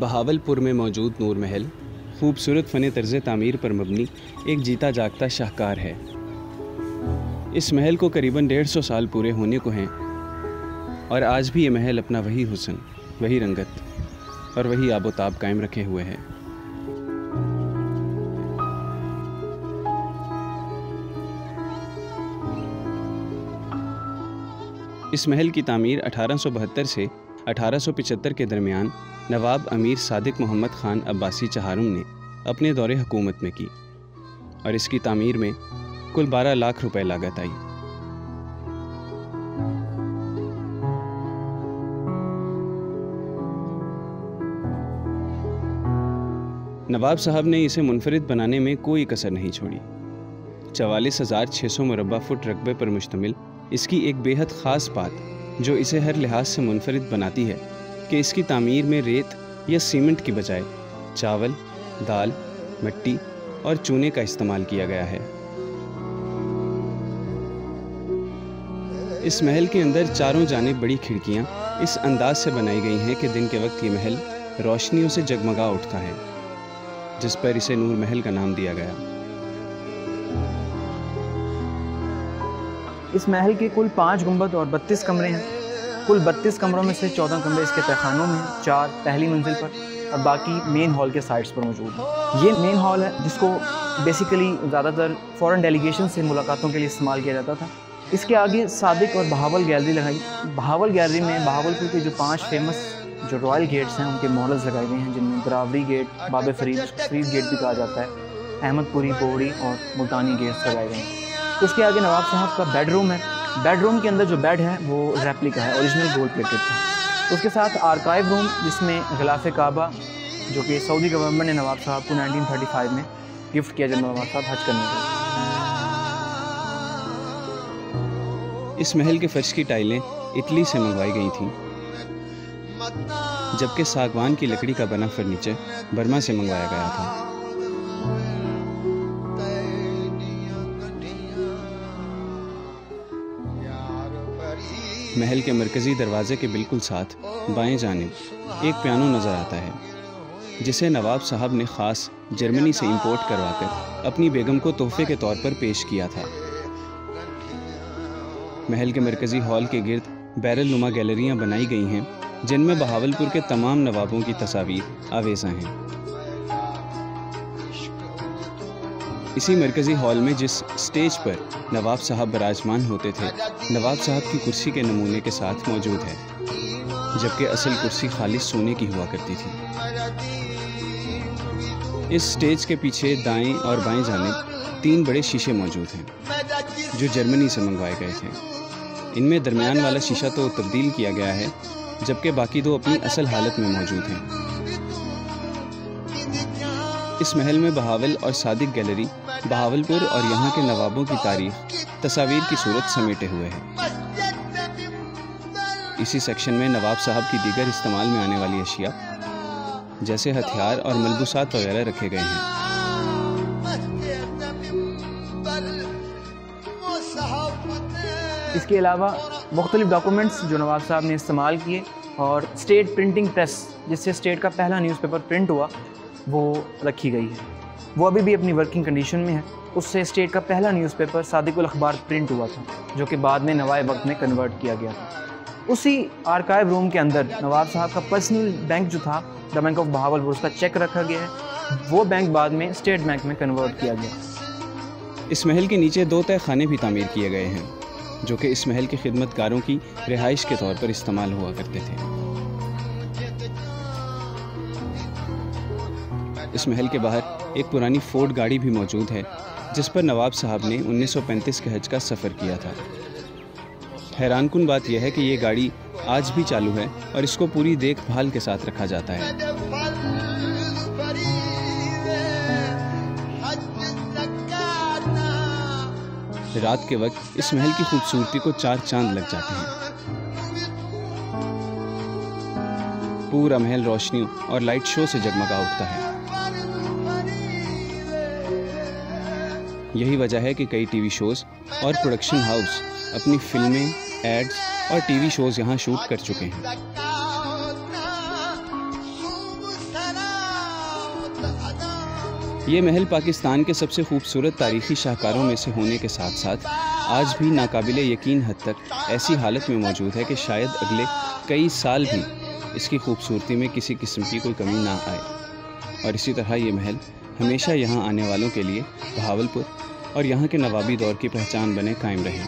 بہاولپور میں موجود نور محل خوبصورت فن طرز تعمیر پر مبنی ایک جیتا جاگتا شاہکار ہے۔ اس محل کو قریباً 150 سال پورے ہونے کو ہیں اور آج بھی یہ محل اپنا وہی حسن، وہی رنگت اور وہی آب و تاب قائم رکھے ہوئے ہے۔ اس محل کی تعمیر 1872 سے 1875 کے درمیان نواب امیر صادق محمد خان عباسی چہارم نے اپنے دور حکومت میں کی اور اس کی تعمیر میں کل 12 لاکھ روپے لاگت آئی۔ نواب صاحب نے اسے منفرد بنانے میں کوئی کسر نہیں چھوڑی۔ 44,600 مربع فٹ رقبے پر مشتمل اس کی ایک بے حد خاص بات جو اسے ہر لحاظ سے منفرد بناتی ہے کہ اس کی تعمیر میں ریت یا سیمنٹ کی بجائے چاول، دال، مٹی اور چونے کا استعمال کیا گیا ہے۔ اس محل کے اندر چاروں جانب بڑی کھڑکیاں اس انداز سے بنائی گئی ہیں کہ دن کے وقت یہ محل روشنیوں سے جگمگا اٹھتا ہے، جس پر اسے نور محل کا نام دیا گیا۔ اس محل کے کل 5 گنبد اور 32 کمرے ہیں۔ کل 32 کمروں میں سے 14 کمرے اس کے تہخانوں میں ہیں، 4 پہلی منزل پر اور باقی مین ہال کے سائٹس پر موجود ہیں۔ یہ مین ہال ہے جس کو بیسیکلی زیادہ تر فورن ڈیلیگیشن سے ملاقاتوں کے لیے استعمال کیا جاتا تھا۔ اس کے آگے صادق اور بہاول گیلری لگائی۔ بہاول گیلری میں بہاولپور کے جو 5 فیمس جو رائل گیٹس ہیں ان کے ماڈلز لگائے گئے ہیں، جن میں دراوری گیٹ، باب فرید گیٹ بھی کہا جاتا ہے، احمد پوری، بوڑی اور ملتانی گیٹس لگائے گئے ہیں۔ اس کے آگے نواب صاحب کا بیڈ روم ہے۔ بیڈ روم کے اندر جو بیڈ ہے وہ ریپلیکا ہے، اوریجنل گولڈ پلیٹڈ تھا۔ اس کے ساتھ آرکائیو روم جس میں غلاف کعبہ جو کہ سعودی گورنمنٹ نے نواب صاحب کو 1935 میں گفٹ کیا جب نواب صاحب حج کرنے گئے۔ اس محل کے فرش کی ٹائلیں اٹلی سے منگوائی گئی تھیں، جبکہ ساگوان کی لکڑی کا بنا فرنیچر برما سے منگوایا گیا تھا۔ محل کے مرکزی دروازے کے بالکل ساتھ بائیں جانب ایک پیانو نظر آتا ہے، جسے نواب صاحب نے خاص جرمنی سے امپورٹ کروا کر اپنی بیگم کو تحفے کے طور پر پیش کیا تھا۔ محل کے مرکزی ہال کے گرد بیرل نما گیلریاں بنائی گئی ہیں جن میں بہاولپور کے تمام نوابوں کی تصاویر آویزاں ہیں۔ اسی مرکزی ہال میں جس سٹیج پر نواب صاحب براجمان ہوتے تھے، نواب صاحب کی کرسی کے نمونے کے ساتھ موجود ہے، جبکہ اصل کرسی خالص سونے کی ہوا کرتی تھی۔ اس سٹیج کے پیچھے دائیں اور بائیں جانب 3 بڑے شیشے موجود ہیں جو جرمنی سے منگوائے گئے تھے۔ ان میں درمیان والا شیشہ تو تبدیل کیا گیا ہے، جبکہ باقی 2 اپنی اصل حالت میں موجود ہیں۔ اس محل میں بہاول اور صادق گیلری بہاولپور اور یہاں کے نوابوں کی تاریخ تصاویر کی صورت سمیٹے ہوئے ہیں۔ اسی سیکشن میں نواب صاحب کی دیگر استعمال میں آنے والی اشیاء جیسے ہتھیار اور ملبوسات وغیرہ رکھے گئے ہیں۔ اس کے علاوہ مختلف ڈاکومنٹس جو نواب صاحب نے استعمال کیے اور اسٹیٹ پرنٹنگ پریس جس سے اسٹیٹ کا پہلا نیوز پیپر پرنٹ ہوا وہ رکھی گئی ہے۔ وہ ابھی بھی اپنی ورکنگ کنڈیشن میں ہے۔ اس سے اسٹیٹ کا پہلا نیوز پیپر صادق الاخبار پرنٹ ہوا تھا، جو کہ بعد میں نوائے وقت میں کنورٹ کیا گیا تھا۔ اسی آرکائیو روم کے اندر نواب صاحب کا پرسنل بینک جو تھا، دا بینک آف بہاولپور، اس کا چیک رکھا گیا ہے۔ وہ بینک بعد میں اسٹیٹ بینک میں کنورٹ کیا گیا۔ اس محل کے نیچے 2 تہہ خانے بھی تعمیر کیے گئے ہیں جو کہ اس محل کے خدمت گاروں کی رہائش کے طور پر استعمال ہوا کرتے تھے۔ اس محل کے باہر ایک پرانی فورڈ گاڑی بھی موجود ہے جس پر نواب صاحب نے 1935 کے حج کا سفر کیا تھا۔ حیران کن بات یہ ہے کہ یہ گاڑی آج بھی چالو ہے اور اس کو پوری دیکھ بھال کے ساتھ رکھا جاتا ہے۔ رات کے وقت اس محل کی خوبصورتی کو 4 چاند لگ جاتے ہیں۔ پورا محل روشنیوں اور لائٹ شو سے جگمگا اٹھتا ہے۔ یہی وجہ ہے کہ کئی ٹی وی شوز اور پروڈکشن ہاؤس اپنی فلمیں، ایڈز اور ٹی وی شوز یہاں شوٹ کر چکے ہیں۔ یہ محل پاکستان کے سب سے خوبصورت تاریخی شاہکاروں میں سے ہونے کے ساتھ ساتھ آج بھی ناقابل یقین حد تک ایسی حالت میں موجود ہے کہ شاید اگلے کئی سال بھی اس کی خوبصورتی میں کسی قسم کی کوئی کمی نہ آئے، اور اسی طرح یہ محل ہمیشہ یہاں آنے والوں کے لیے بہاولپور اور یہاں کے نوابی دور کی پہچان بنے قائم رہے۔